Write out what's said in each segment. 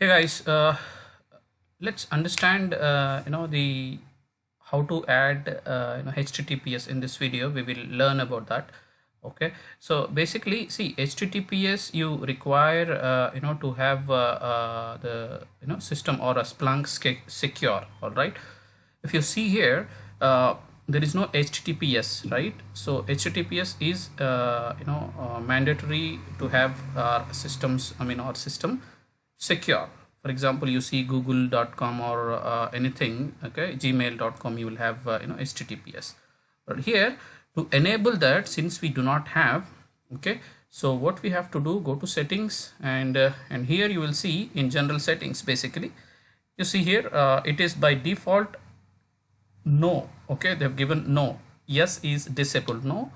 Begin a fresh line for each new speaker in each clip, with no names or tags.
Hey guys, let's understand the how to add HTTPS in this video. We will learn about that. Okay, so basically, see, HTTPS you require to have the system or a Splunk secure. All right, if you see here, there is no HTTPS, right? So HTTPS is mandatory to have our systems. I mean our system secure. For example, you see google.com or anything, okay, gmail.com, you will have HTTPS. But here, to enable that, since we do not have, okay, so what we have to do, go to settings, and here you will see in general settings. Basically you see here, it is by default no. Okay, they have given no. Yes is disabled. No,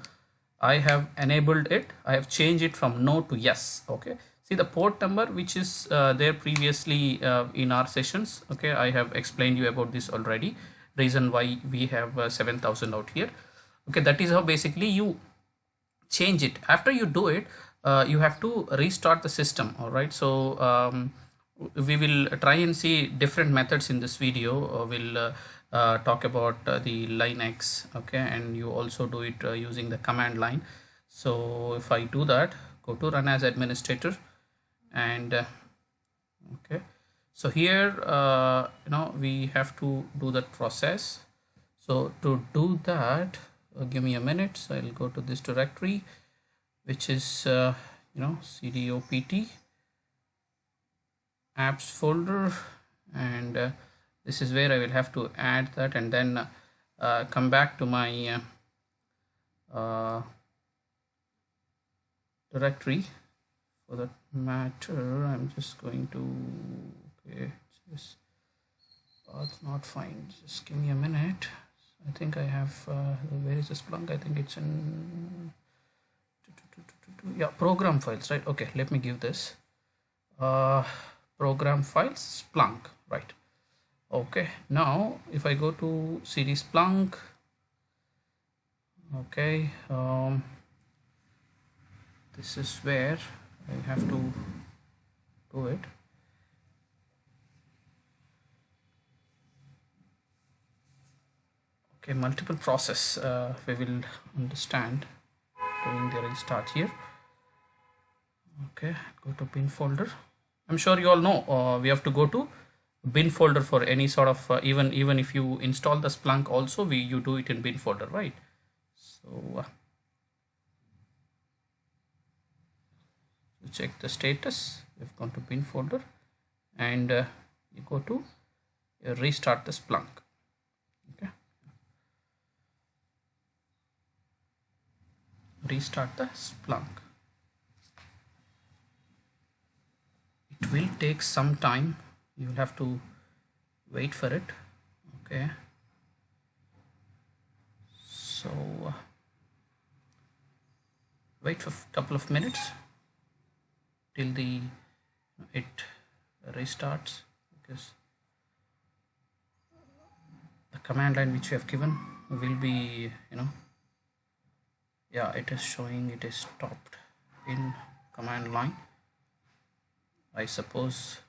I have enabled it. I have changed it from no to yes. Okay, see the port number which is there previously in our sessions. Okay, I have explained you about this already, reason why we have 7000 out here. Okay, that is how basically you change it. After you do it, you have to restart the system. All right, so we will try and see different methods in this video. We'll talk about the Linux, okay, and you also do it using the command line. So if I do that, go to run as administrator, and okay, so here we have to do that process. So to do that, give me a minute. So I'll go to this directory, which is cdopt apps folder, and this is where I will have to add that, and then come back to my directory. For that matter, I'm just going to, okay, just it's not fine, just give me a minute. I think I have where is the Splunk? I think it's in program files, right? Okay, let me give this program files Splunk, right? Okay, now if I go to cd Splunk, okay, this is where I have to do it. Okay, multiple process, we will understand doing the restart here. Okay, go to bin folder. I'm sure you all know we have to go to bin folder for any sort of even if you install the Splunk also, you do it in bin folder, right? So check the status. We've gone to bin folder, and you go to restart the Splunk. Okay, restart the Splunk. It will take some time, you will have to wait for it. Okay, so wait for a couple of minutes till it restarts, because the command line which we have given will be yeah, it is showing it is stopped in command line. I suppose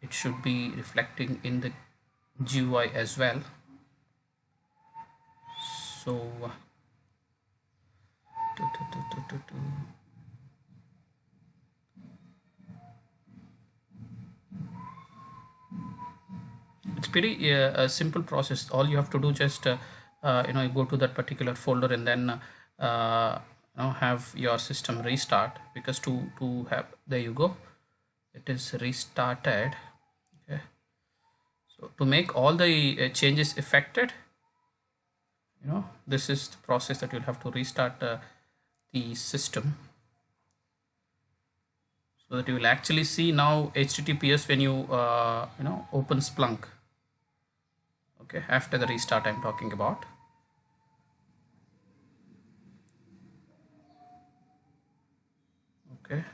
it should be reflecting in the GUI as well. So it's pretty a simple process. All you have to do, just you go to that particular folder, and then have your system restart, because to have, there you go, it is restarted. Okay, so to make all the changes affected, this is the process that you'll have to restart the system, so that you will actually see now HTTPS when you open Splunk. Okay, after the restart I'm talking about. Okay,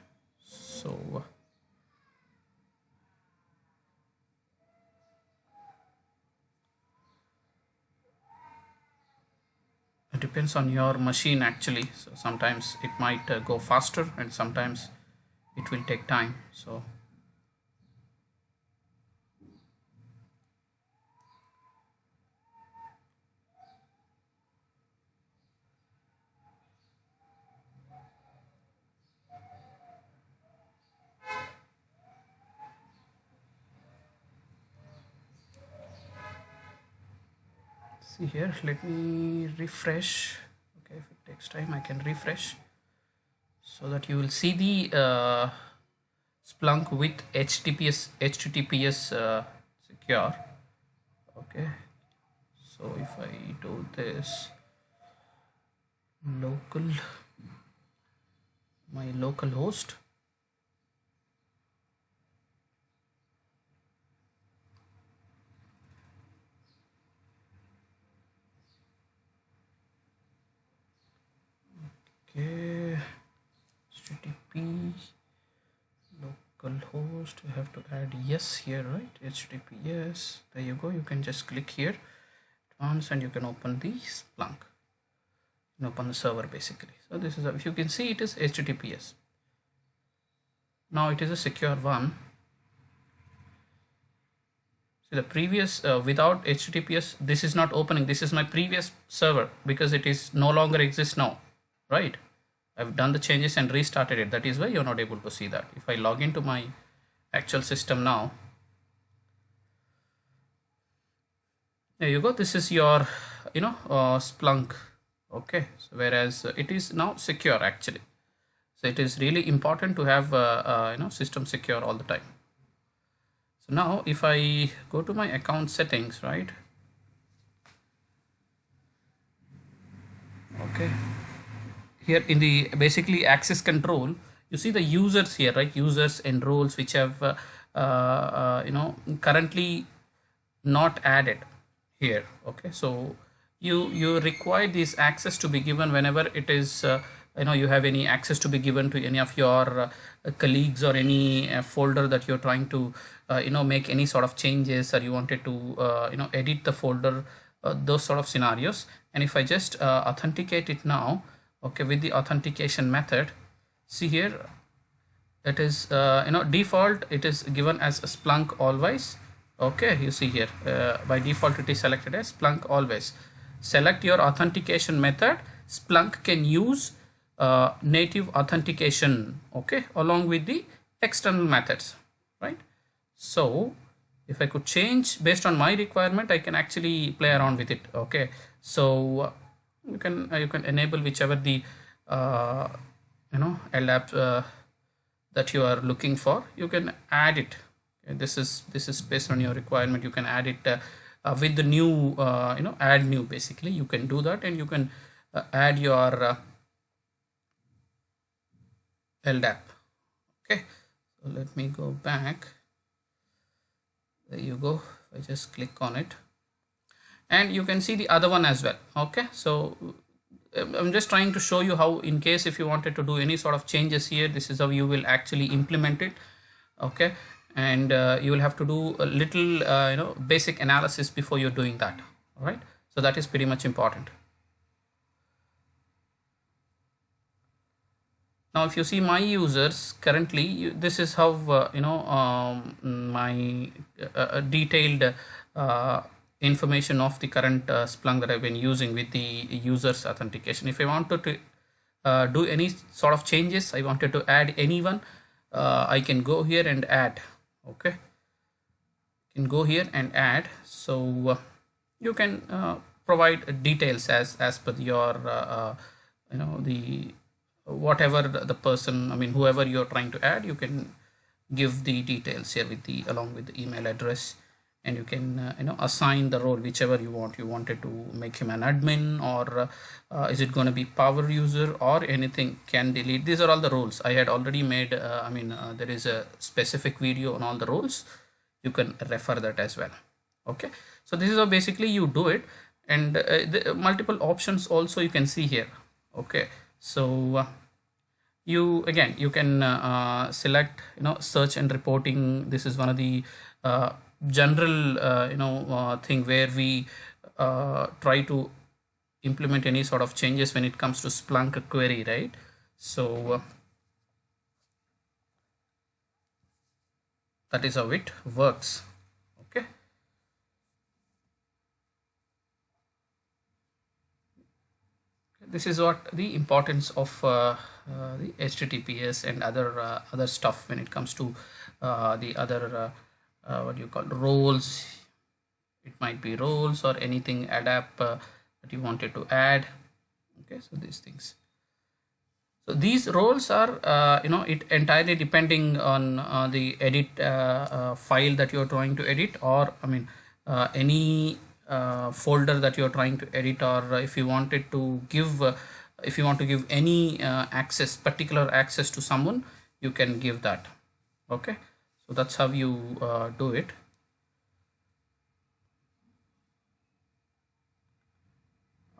so it depends on your machine actually. So sometimes it might go faster, and sometimes it will take time. So see here, let me refresh. Okay, if it takes time I can refresh so that you will see the Splunk with HTTPS secure. Okay, so if I do this local, my local host, okay, HTTP localhost, you have to add yes here, right? HTTPS, there you go. You can just click here once and you can open the Splunk and open the server basically. So this is, if you can see, it is HTTPS. Now it is a secure one. See the previous without HTTPS, this is not opening. This is my previous server because it is no longer exists now, right? I've done the changes and restarted it. That is why you're not able to see that. If I log into my actual system now, there you go. This is your, Splunk. Okay. So whereas it is now secure actually. So it is really important to have, system secure all the time. So now if I go to my account settings, right? Okay. Here in the basically access control, you see the users here, right? Users and roles which have currently not added here. Okay, so you require this access to be given whenever it is you have any access to be given to any of your colleagues or any folder that you're trying to make any sort of changes, or you wanted to edit the folder, those sort of scenarios. And if I just authenticate it now, okay, with the authentication method, see here, it is default it is given as Splunk always. Okay, you see here by default it is selected as Splunk always. Select your authentication method. Splunk can use native authentication, okay, along with the external methods, right? So if I could change based on my requirement, I can actually play around with it. Okay, so you can enable whichever the LDAP that you are looking for. You can add it. Okay, this is based on your requirement. You can add it with the new add new, basically you can do that, and you can add your LDAP. Okay, so let me go back. There you go. I just click on it and you can see the other one as well. Okay, so I'm just trying to show you how, in case if you wanted to do any sort of changes here, this is how you will actually implement it. Okay, and you will have to do a little basic analysis before you're doing that. All right, so that is pretty much important. Now if you see my users currently, this is how my detailed information of the current Splunk that I've been using with the users authentication. If I wanted to do any sort of changes, I wanted to add anyone, I can go here and add. Okay, you can go here and add. So you can provide details as per your the whatever the person, I mean whoever you're trying to add, you can give the details here with the along with the email address, and you can assign the role whichever you want. You wanted to make him an admin, or is it going to be power user or anything, can delete. These are all the roles I had already made. There is a specific video on all the roles, you can refer that as well. Okay, so this is how basically you do it, and the multiple options also you can see here. Okay, so you can select search and reporting. This is one of the general thing where we try to implement any sort of changes when it comes to Splunk query, right? So that is how it works. Okay, this is what the importance of the HTTPS and other stuff when it comes to the other what you call roles it might be roles or anything adapt that you wanted to add. Okay, so these things. So these roles are it entirely depending on the edit file that you're trying to edit, or any folder that you're trying to edit, or if you wanted to give if you want to give any particular access to someone, you can give that. Okay, so that's how you do it.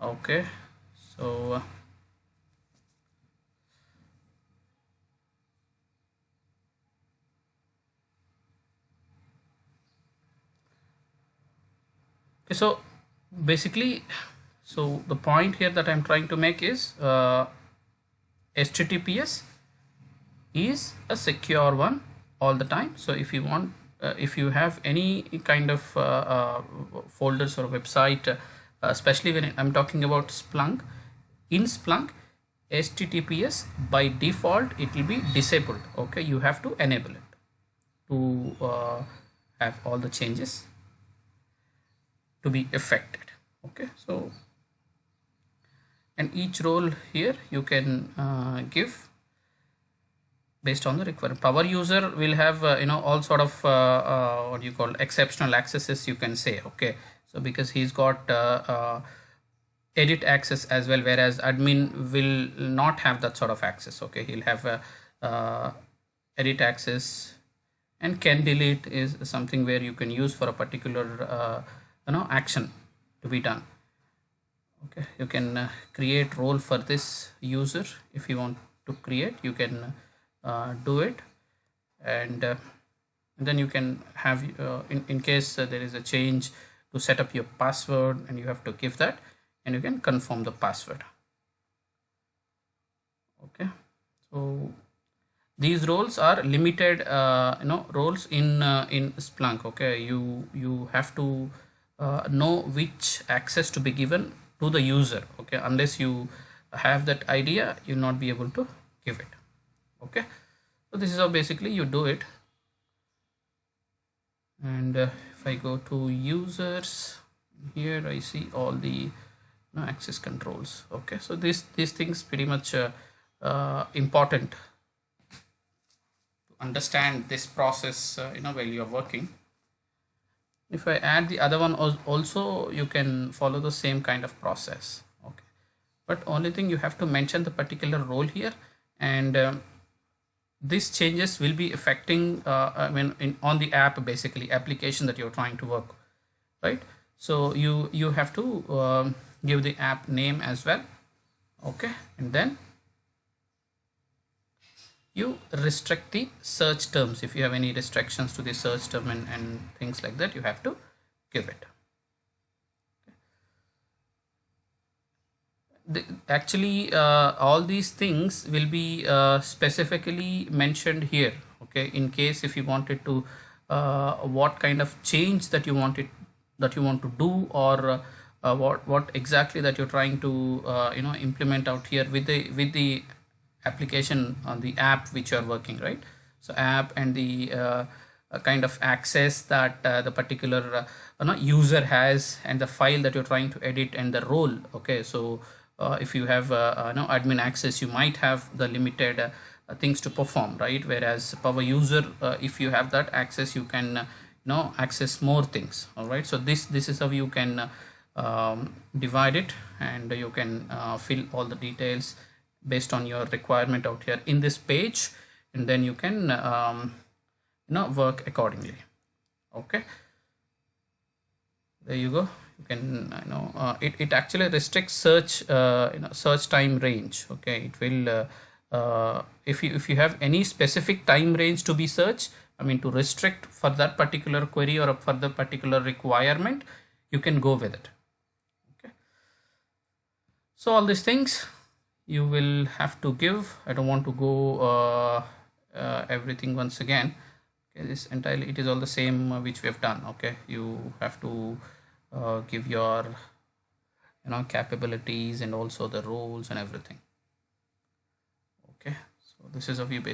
Okay, so okay, so basically, so the point here that I'm trying to make is HTTPS is a secure one all the time. So if you want, if you have any kind of folders or website, especially when I'm talking about Splunk, in Splunk, HTTPS by default it will be disabled. Okay, you have to enable it to have all the changes to be affected. Okay, so and each role here you can give based on the requirement. Power user will have all sort of what you call exceptional accesses, you can say. Okay, so because he's got edit access as well, whereas admin will not have that sort of access. Okay, he'll have edit access, and can delete is something where you can use for a particular action to be done. Okay, you can create role for this user. If you want to create, you can do it, and then you can have in case there is a change, to set up your password, and you have to give that, and you can confirm the password. Okay, so these roles are limited roles in Splunk. Okay, you have to know which access to be given to the user. Okay, unless you have that idea, you'll not be able to give it. Okay, so this is how basically you do it. And if I go to users, here I see all the access controls. Okay, so these things pretty much important to understand this process while you're working. If I add the other one also, you can follow the same kind of process. Okay, but only thing, you have to mention the particular role here, and these changes will be affecting on the app, basically application that you're trying to work, right? So you have to give the app name as well. Okay, and then you restrict the search terms. If you have any restrictions to the search term and things like that, you have to give it. Actually all these things will be specifically mentioned here. Okay, in case if you wanted to what kind of change that you want to do, or what exactly that you're trying to implement out here with the application on the app which you are working, right? So app and the kind of access that the particular user has, and the file that you're trying to edit, and the role. Okay, so if you have admin access, you might have the limited things to perform, right? Whereas power user, if you have that access, you can access more things. All right, so this is how you can divide it, and you can fill all the details based on your requirement out here in this page, and then you can work accordingly. Okay, there you go. You can it actually restricts search search time range. Okay, it will if you have any specific time range to be searched, to restrict for that particular query or for the particular requirement, you can go with it. Okay, so all these things you will have to give. I don't want to go everything once again. Okay, this entirely, it is all the same which we have done. Okay, you have to give your capabilities, and also the roles and everything. Okay, so this is how you basically